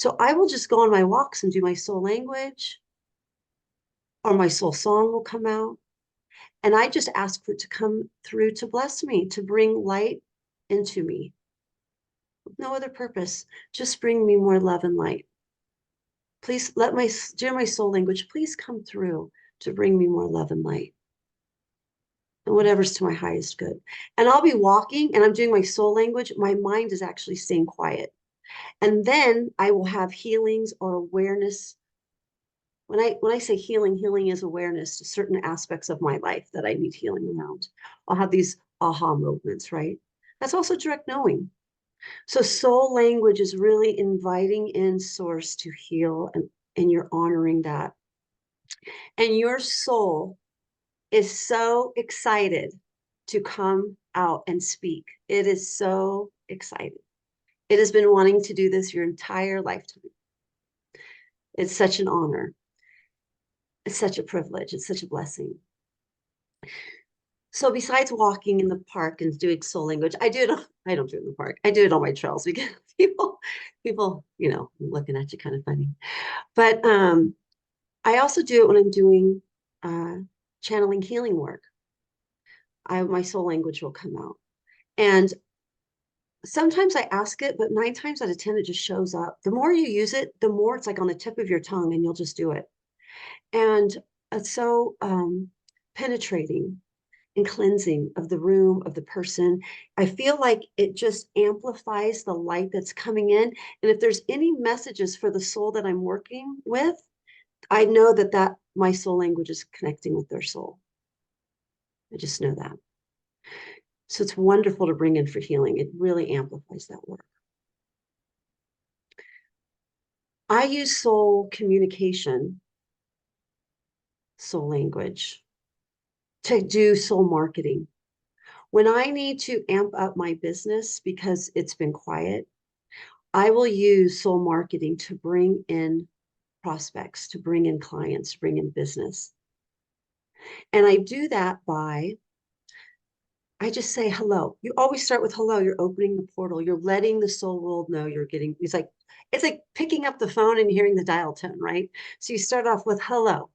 So I will just go on my walks and do my soul language, or my soul song will come out. And I just ask for it to come through to bless me, to bring light into me. No other purpose. Just bring me more love and light. Please let my soul language, please come through to bring me more love and light. And whatever's to my highest good. And I'll be walking and I'm doing my soul language. My mind is actually staying quiet. And then I will have healings or awareness. When I say healing, healing is awareness to certain aspects of my life that I need healing around. I'll have these aha moments, right? That's also direct knowing. So soul language is really inviting in source to heal, and you're honoring that. And your soul is so excited to come out and speak. It is so excited. It has been wanting to do this your entire lifetime. It's such an honor. It's such a privilege. It's such a blessing. So besides walking in the park and doing soul language, I don't do it in the park. I do it on my trails because people, looking at you kind of funny. But I also do it when I'm doing uh, channeling healing work. My soul language will come out. And sometimes I ask it, but 9 times out of 10, it just shows up. The more you use it, the more it's like on the tip of your tongue and you'll just do it. And it's so penetrating and cleansing of the room, of the person. I feel like it just amplifies the light that's coming in. And if there's any messages for the soul that I'm working with, I know that my soul language is connecting with their soul. I just know that. So it's wonderful to bring in for healing. It really amplifies that work. I use soul communication, soul language, to do soul marketing. When I need to amp up my business because it's been quiet, I will use soul marketing to bring in prospects, to bring in clients, to bring in business. And I do that I just say hello. You always start with hello. You're opening the portal. You're letting the soul world know it's like picking up the phone and hearing the dial tone, right? So you start off with hello.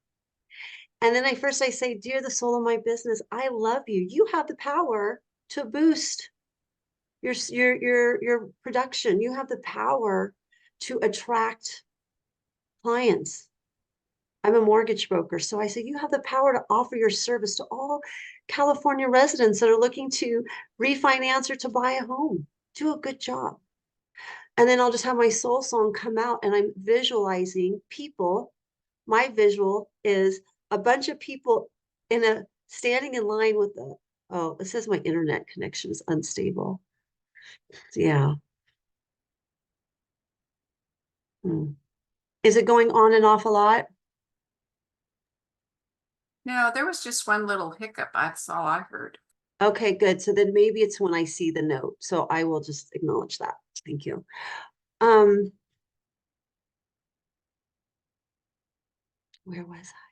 And then I say, dear the soul of my business, I love you. You have the power to boost your production. You have the power to attract clients. I'm a mortgage broker. So I say, you have the power to offer your service to all California residents that are looking to refinance or to buy a home. Do a good job. And then I'll just have my soul song come out and I'm visualizing people. My visual is a bunch of people standing in line with it says my internet connection is unstable. Yeah. Hmm. Is it going on and off a lot? No, there was just one little hiccup. That's all I heard. Okay, good. So then maybe it's when I see the note. So I will just acknowledge that. Thank you. Um, where was I?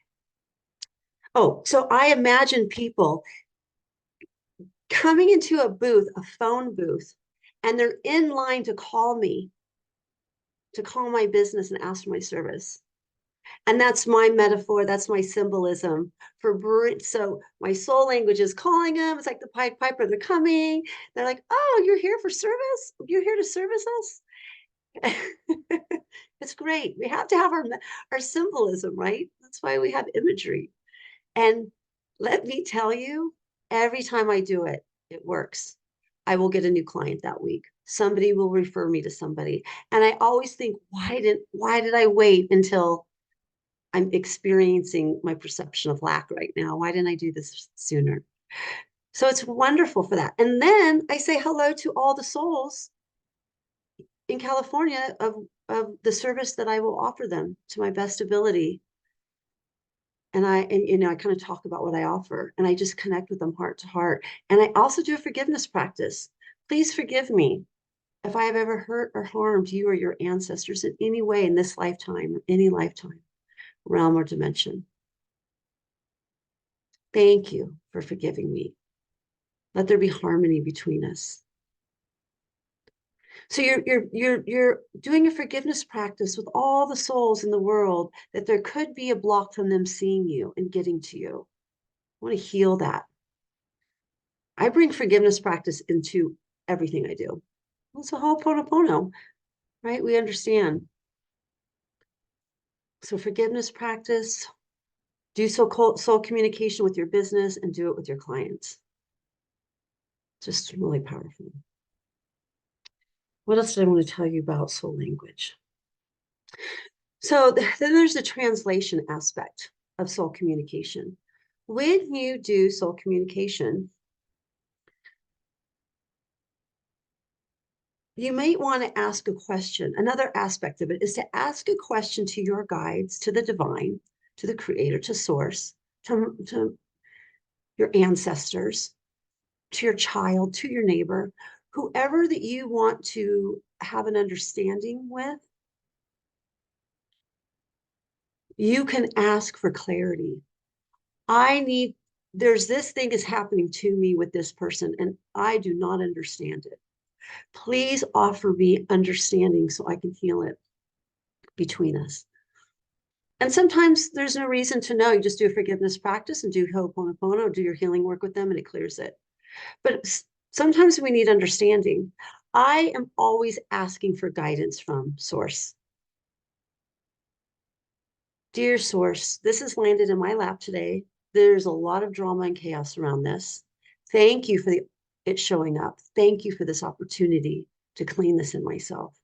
Oh, so I imagine people coming into a booth, a phone booth, and they're in line to call me, to call my business and ask for my service. And that's my metaphor. That's my symbolism so my soul language is calling them. It's like the Pied Piper. They're coming. They're like, oh, you're here for service? You're here to service us? It's great. We have to have our symbolism, right? That's why we have imagery. And let me tell you, every time I do it, it works. I will get a new client that week. Somebody will refer me to somebody. And I always think, why did I wait until I'm experiencing my perception of lack right now? Why didn't I do this sooner? So it's wonderful for that. And then I say hello to all the souls in California of the service that I will offer them to my best ability. And I kind of talk about what I offer and I just connect with them heart to heart. And I also do a forgiveness practice. Please forgive me if I have ever hurt or harmed you or your ancestors in any way in this lifetime or any lifetime, realm or dimension. Thank you for forgiving me. Let there be harmony between us. So you're doing a forgiveness practice with all the souls in the world that there could be a block from them seeing you and getting to you. I want to heal that. I bring forgiveness practice into everything I do. It's a ho'oponopono, right? We understand. So forgiveness practice, do soul communication with your business and do it with your clients. Just really powerful. What else did I want to tell you about soul language? So then there's the translation aspect of soul communication. When you do soul communication, you might want to ask a question. Another aspect of it is to ask a question to your guides, to the divine, to the creator, to source, to your ancestors, to your child, to your neighbor, whoever that you want to have an understanding with. You can ask for clarity. There's this thing is happening to me with this person, and I do not understand it. Please offer me understanding so I can heal it between us. And sometimes there's no reason to know. You just do a forgiveness practice and do Ho'oponopono, do your healing work with them, and it clears it. But sometimes we need understanding. I am always asking for guidance from Source. Dear Source, this has landed in my lap today. There's a lot of drama and chaos around this. Thank you for it showing up. Thank you for this opportunity to clean this in myself.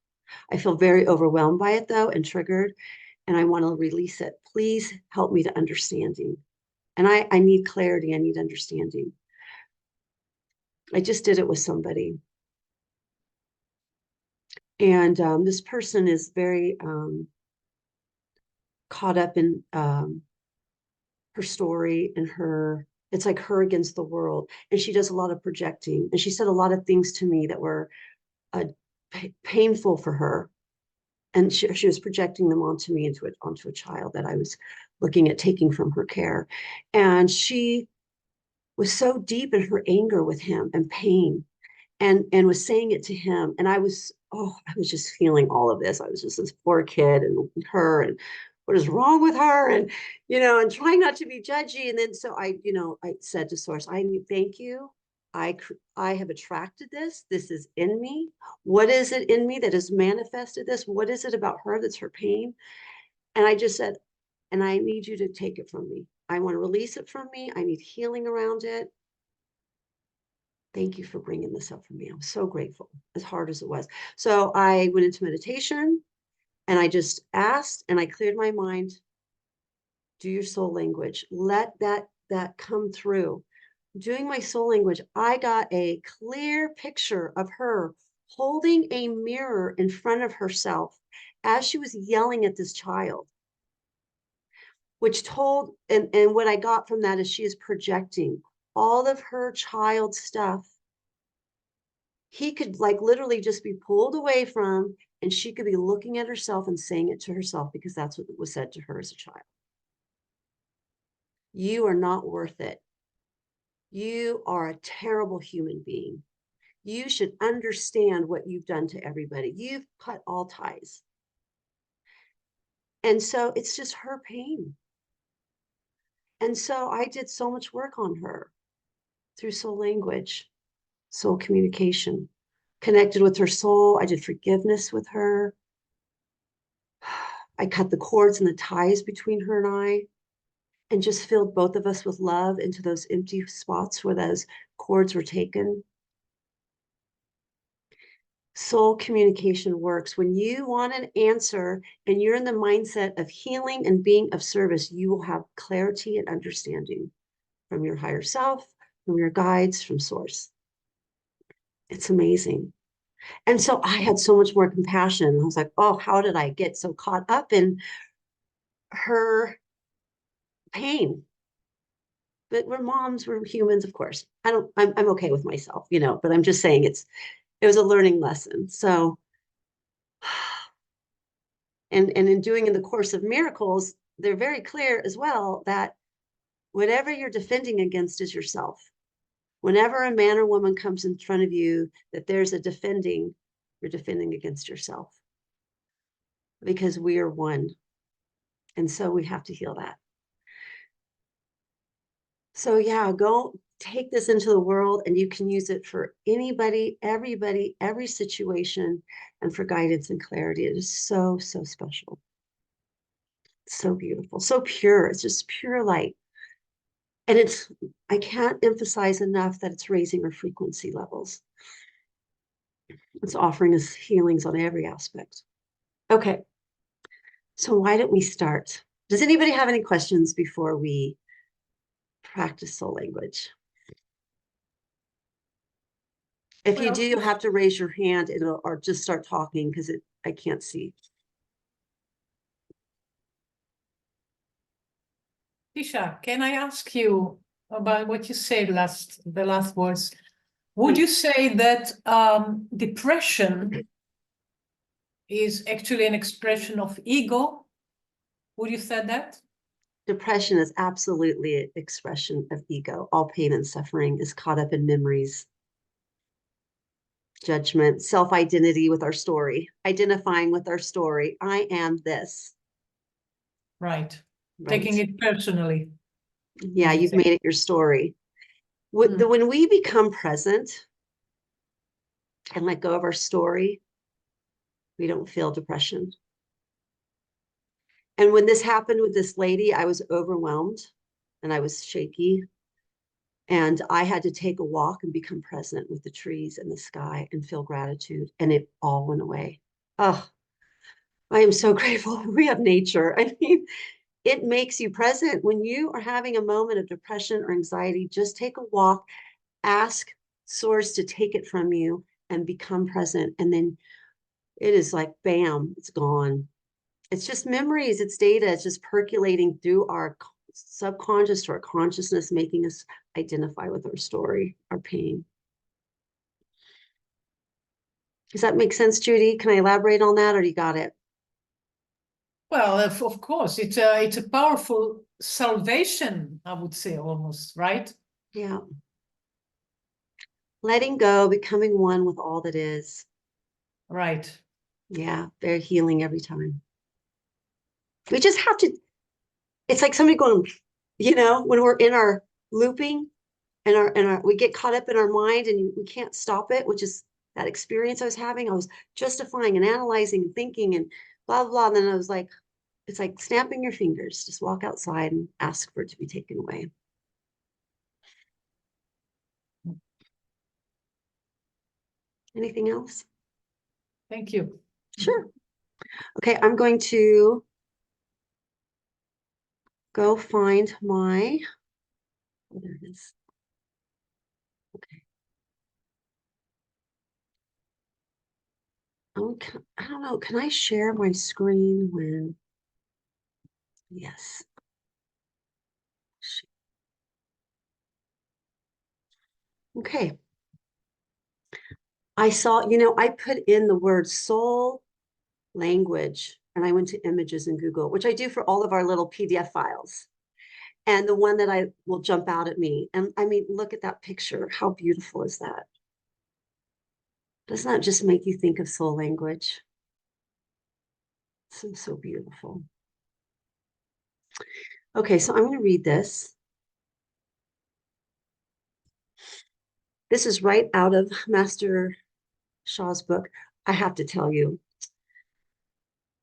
I feel very overwhelmed by it though and triggered, and I want to release it. Please help me to understanding. And I need clarity. I need understanding. I just did it with somebody. And this person is very caught up in her story and it's like her against the world. And she does a lot of projecting. And she said a lot of things to me that were painful for her. And she was projecting them onto me, onto a child that I was looking at taking from her care. And she was so deep in her anger with him and pain and was saying it to him. And I was just feeling all of this. I was just this poor kid and her and what is wrong with her and, and trying not to be judgy. And then, so I said to Source, I thank you. I have attracted this. This is in me. What is it in me that has manifested this? What is it about her that's her pain? And I just said, and I need you to take it from me. I want to release it from me. I need healing around it. Thank you for bringing this up for me. I'm so grateful, as hard as it was. So I went into meditation and I just asked and I cleared my mind. Do your soul language. Let that come through. Doing my soul language, I got a clear picture of her holding a mirror in front of herself as she was yelling at this child, which told, and what I got from that is she is projecting all of her child stuff. He could like literally just be pulled away from, and she could be looking at herself and saying it to herself because that's what was said to her as a child. You are not worth it. You are a terrible human being. You should understand what you've done to everybody. You've cut all ties. And so it's just her pain. And so I did so much work on her through soul language, soul communication, connected with her soul. I did forgiveness with her. I cut the cords and the ties between her and I, and just filled both of us with love into those empty spots where those cords were taken. Soul communication works. When you want an answer and you're in the mindset of healing and being of service, you will have clarity and understanding from your higher self, from your guides, from Source. It's amazing. And so I had so much more compassion. I was like, oh, how did I get so caught up in her pain? But we're moms, we're humans, of course. I'm okay with myself, but I'm just saying it was a learning lesson. So, and in doing in the Course of Miracles, they're very clear as well that whatever you're defending against is yourself. Whenever a man or woman comes in front of you, that there's a defending, You're defending against yourself because we are one. And so we have to heal that. So yeah, go take this into the world and you can use it for anybody, everybody, every situation, and for guidance and clarity. It is so, so special. So beautiful, so pure. It's just pure light. And I can't emphasize enough that it's raising our frequency levels. It's offering us healings on every aspect. Okay, so why don't we start? Does anybody have any questions before we practice soul language? If you Well, do, you'll have to raise your hand or just start talking because I can't see. Tisha, can I ask you about what you said the last words? Would you say that depression is actually an expression of ego? Would you say that? Depression is absolutely an expression of ego. All pain and suffering is caught up in memories, judgment, self-identity with our story, identifying with our story. I am this. Right. Right. Taking it personally. Yeah, you've made it your story. When we become present and let go of our story, we don't feel depression. And when this happened with this lady, I was overwhelmed and I was shaky. And I had to take a walk and become present with the trees and the sky and feel gratitude. And it all went away. Oh, I am so grateful we have nature. I mean, it makes you present. When you are having a moment of depression or anxiety, just take a walk, ask Source to take it from you and become present. And then it is like, bam, it's gone. It's just memories, it's data, it's just percolating through our subconscious to our consciousness, making us identify with our story, our pain. Does that make sense, Judy? Can I elaborate on that or you got it? Well, of course, it's a powerful salvation, I would say, almost, right? Yeah. Letting go, becoming one with all that is. Right. Yeah, very healing every time. We just have to, it's like somebody going, when we're in our looping and we get caught up in our mind and we can't stop it, which is that experience I was having. I was justifying and analyzing and thinking and blah, blah. And then I was like, it's like snapping your fingers. Just walk outside and ask for it to be taken away. Anything else? Thank you. Sure. Okay, I'm going to go find my, oh, there it is. Okay. I don't know, can I share my screen when, yes. Okay. I saw, I put in the word soul language and I went to images in Google, which I do for all of our little PDF files. And the one that I will jump out at me. And I mean, look at that picture. How beautiful is that? Doesn't that just make you think of soul language? So, so beautiful. Okay, so I'm going to read this. This is right out of Master Shaw's book. I have to tell you,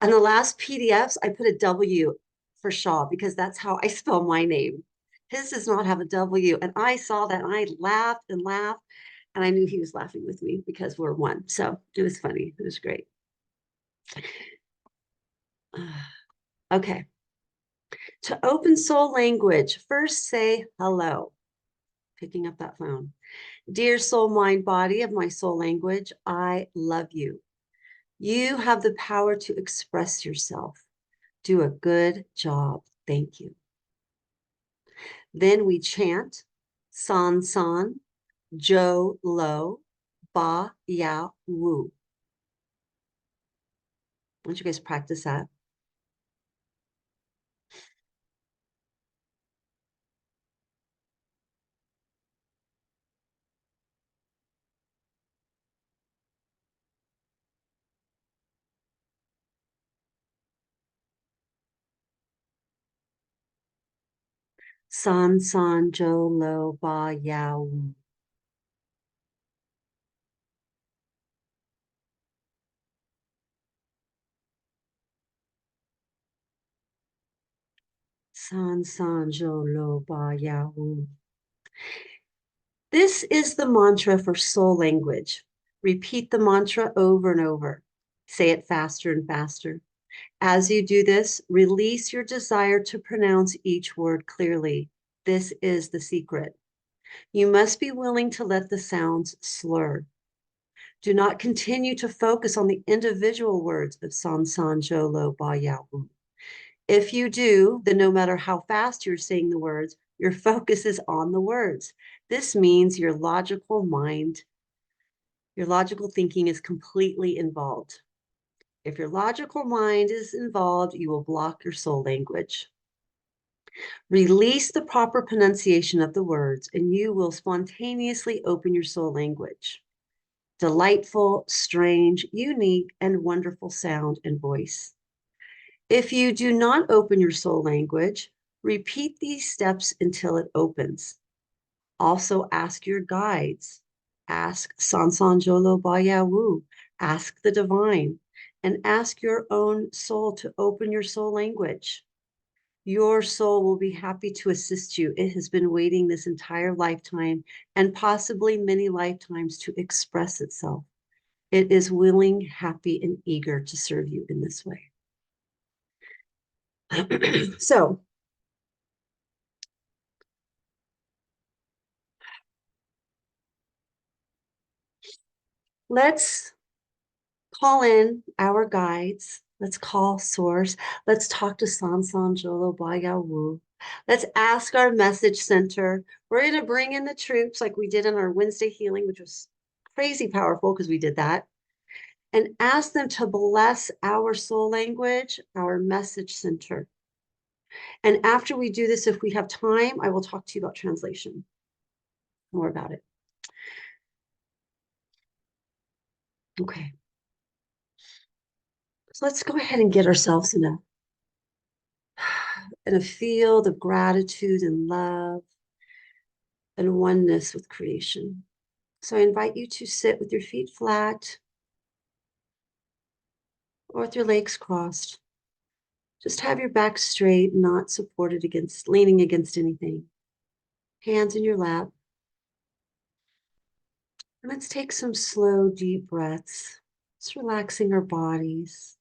on the last PDFs, I put a W for Shaw because that's how I spell my name. His does not have a W. And I saw that and I laughed and laughed. And I knew he was laughing with me because we're one. So it was funny. It was great. Okay. To open soul language, first say hello. Picking up that phone. Dear soul, mind, body of my soul language, I love you. You have the power to express yourself. Do a good job. Thank you. Then we chant San San, Jo Lo, Ba Ya Wu. Why don't you guys practice that? San san jo lo ba ya wu. San san jo lo ba ya wu. This is the mantra for soul language. Repeat the mantra over and over. Say it faster and faster. As you do this, release your desire to pronounce each word clearly. This is the secret. You must be willing to let the sounds slur. Do not continue to focus on the individual words of San San Jolo Ba Ya Wu. If you do, then no matter how fast you're saying the words, your focus is on the words. This means your logical mind, your logical thinking is completely involved. If your logical mind is involved, you will block your soul language. Release the proper pronunciation of the words, and you will spontaneously open your soul language. Delightful, strange, unique, and wonderful sound and voice. If you do not open your soul language, repeat these steps until it opens. Also ask your guides. Ask Sansan Jolo Baya Wu. Ask the divine. And ask your own soul to open your soul language. Your soul will be happy to assist you. It has been waiting this entire lifetime and possibly many lifetimes to express itself. It is willing, happy, and eager to serve you in this way. So, let's call in our guides. Let's call Source. Let's talk to Sansan Jolo Baya Wu. Let's ask our message center. We're going to bring in the troops like we did in our Wednesday healing, which was crazy powerful because we did that, and ask them to bless our soul language, our message center. And after we do this, if we have time, I will talk to you about translation, more about it. Okay. So let's go ahead and get ourselves in a field of gratitude and love and oneness with creation. So I invite you to sit with your feet flat or with your legs crossed. Just have your back straight, not supported against, leaning against anything. Hands in your lap. And let's take some slow, deep breaths, just relaxing our bodies.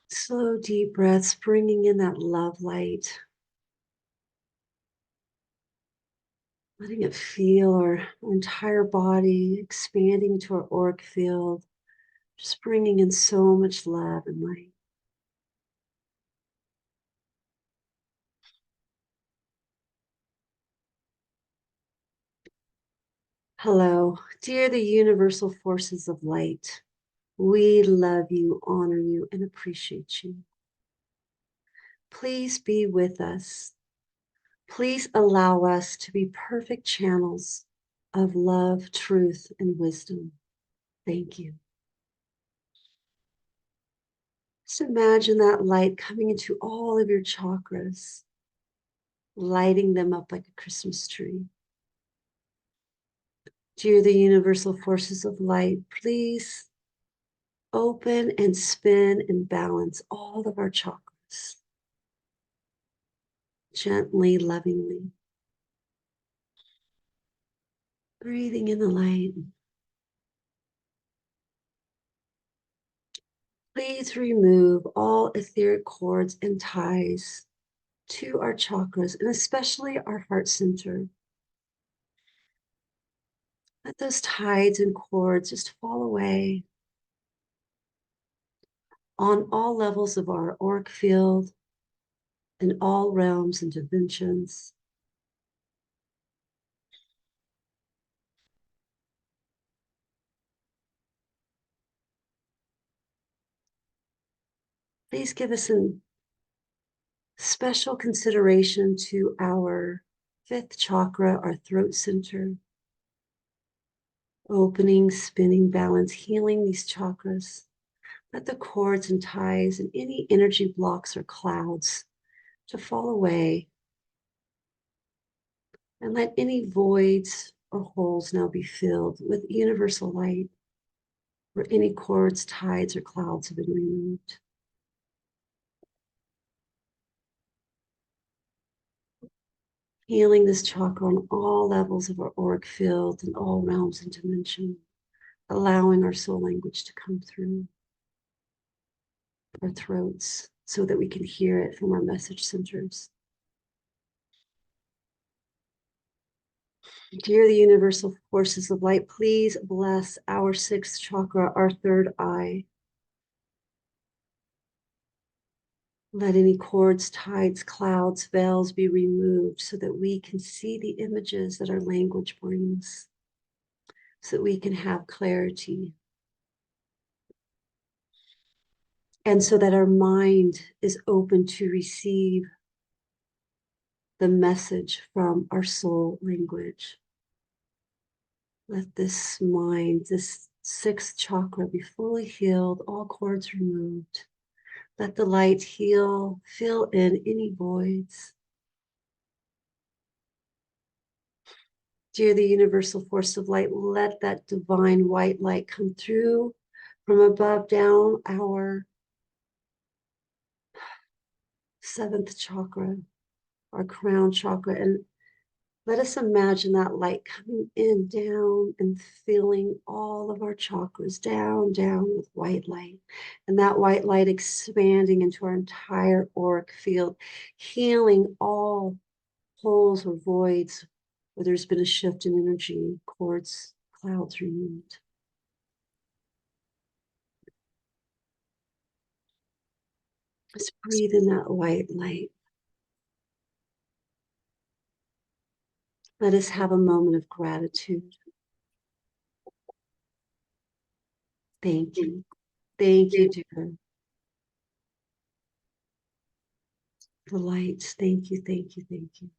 Slow, deep breaths, bringing in that love light. Letting it feel our entire body expanding to our auric field, just bringing in so much love and light. Hello, dear the universal forces of light. We love you, honor you, and appreciate you. Please be with us. Please allow us to be perfect channels of love, truth, and wisdom. Thank you. Just imagine that light coming into all of your chakras, lighting them up like a Christmas tree. Dear the universal forces of light, please open and spin and balance all of our chakras. Gently, lovingly. Breathing in the light. Please remove all etheric cords and ties to our chakras, and especially our heart center. Let those ties and cords just fall away on all levels of our auric field, in all realms and dimensions. Please give us a special consideration to our fifth chakra, our throat center. Opening, spinning, balance, healing these chakras. Let the cords and ties and any energy blocks or clouds to fall away. And let any voids or holes now be filled with universal light, where any cords, tides, or clouds have been removed. Healing this chakra on all levels of our auric field and all realms and dimensions, allowing our soul language to come through our throats so that we can hear it from our message centers. Dear the universal forces of light, please bless our sixth chakra, our third eye. Let any cords, tides, clouds, veils be removed so that we can see the images that our language brings, so that we can have clarity. And so that our mind is open to receive the message from our soul language. Let this mind, this sixth chakra, be fully healed, all cords removed. Let the light heal, fill in any voids. Dear the universal force of light, let that divine white light come through from above down our seventh chakra, our crown chakra, and let us imagine that light coming in, down, and filling all of our chakras down, down with white light. And that white light expanding into our entire auric field, healing all holes or voids where there's been a shift in energy, cords, clouds removed. Let's breathe in that white light. Let us have a moment of gratitude. Thank you. Thank you, dear. The lights. Thank you, thank you, thank you.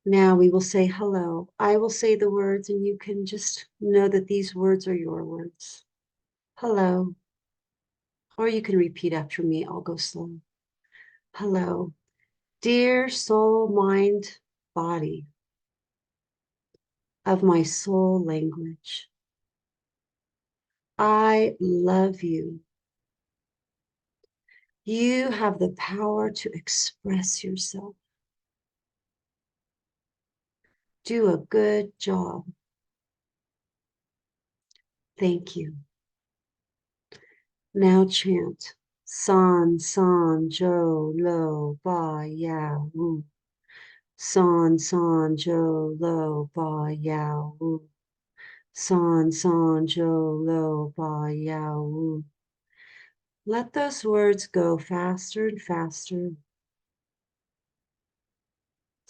Now we will say hello. I will say the words, and you can just know that these words are your words. Hello. Or you can repeat after me. I'll go slow. Hello. Dear soul, mind, body of my soul language, I love you. You have the power to express yourself. Do a good job. Thank you. Now chant. San, san, jo, lo, ba, ya, wu. San, san, jo, lo, ba, ya, wu. San, san, jo, lo, ba, ya, wu. Let those words go faster and faster.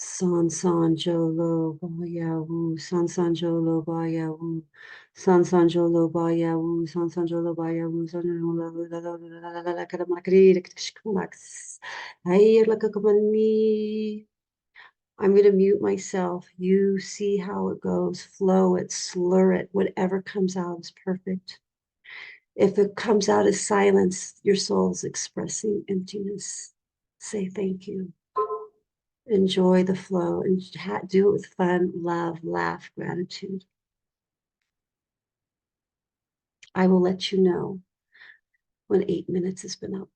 San san jolo ba ya wu, san san jolo ba ya wu, san san jolo ba ya wu, san san jolo ba ya wu, san jolo la la la la la la la kada makri kshkmax. Ay la kakamani. I'm going to mute myself. You see how it goes. Flow it, slur it. Whatever comes out is perfect. If it comes out as silence, your soul's expressing emptiness. Say thank you. Enjoy the flow and do it with fun, love, laugh, gratitude. I will let you know when 8 minutes has been up.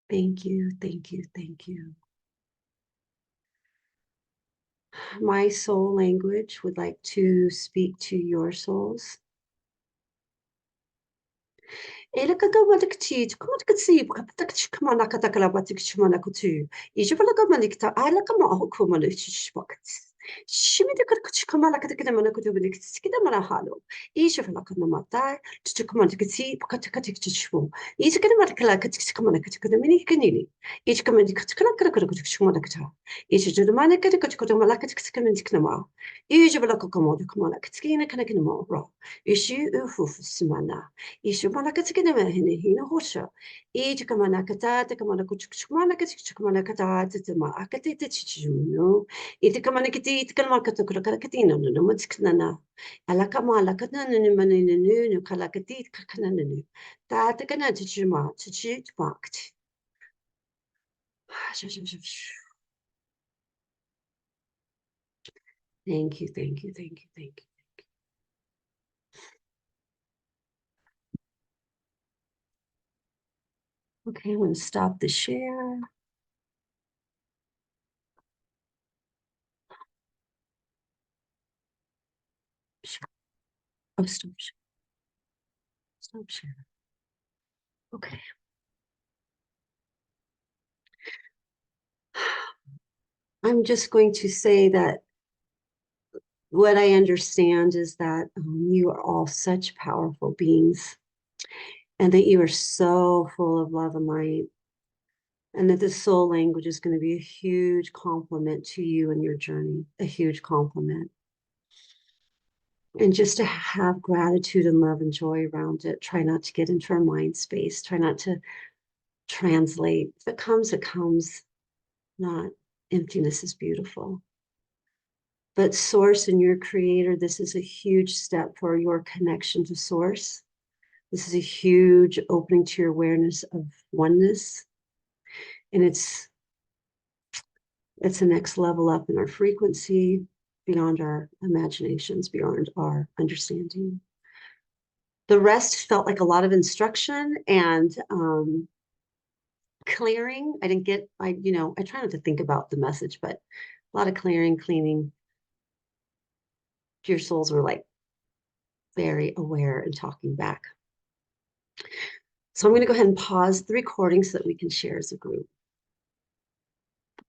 Thank you, thank you, thank you. My soul language would like to speak to your souls. Elakagamalakti, Kumakatsi, Kapatakamanakanakalabatikchimanakutu, Ijabalagamalika, Alakamahukumanuchishwakats. Shimidakachikamalakatakamanakutubilikskidamanahalo, Ijabalakamanata, Tuchukamanakati, Pakatakatikchishwo, Ijakanamakalakatikskamanakatikadaminikaini, Ijakamandikatikanakalakatakuchmanakata, Ijajudamanakatikachukodamalakatikskamantiknama, Ijabalakakamodakamalakatskinakanakinaмо, Ishi Ufufsimana. Ishumanakatsikinamahina hosha. Ijakamanakata, Takamanakuchmanakata, Tatama, Akatita Chichuno, Itakamanakati, Takamakatakurakatino, no Matskana, Alakamala Katananimaninu, Kalakati, Kakananu, Tatakana Chichuma, Chichit. Thank you, thank you, thank you, thank you. Okay, I'm going to stop the share. Oh, stop share. Stop share. Okay. I'm just going to say that what I understand is that you are all such powerful beings and that you are so full of love and light, and that the soul language is going to be a huge compliment to you and your journey, a huge compliment. And just to have gratitude and love and joy around it. Try not to get into our mind space. Try not to translate. If it comes, it comes. Not emptiness is beautiful. But source and your creator, this is a huge step for your connection to source. This is a huge opening to your awareness of oneness. And it's a next level up in our frequency, beyond our imaginations, beyond our understanding. The rest felt like a lot of instruction and clearing. I try not to think about the message, but a lot of clearing, cleaning. Your souls were like very aware and talking back. So I'm going to go ahead and pause the recording so that we can share as a group.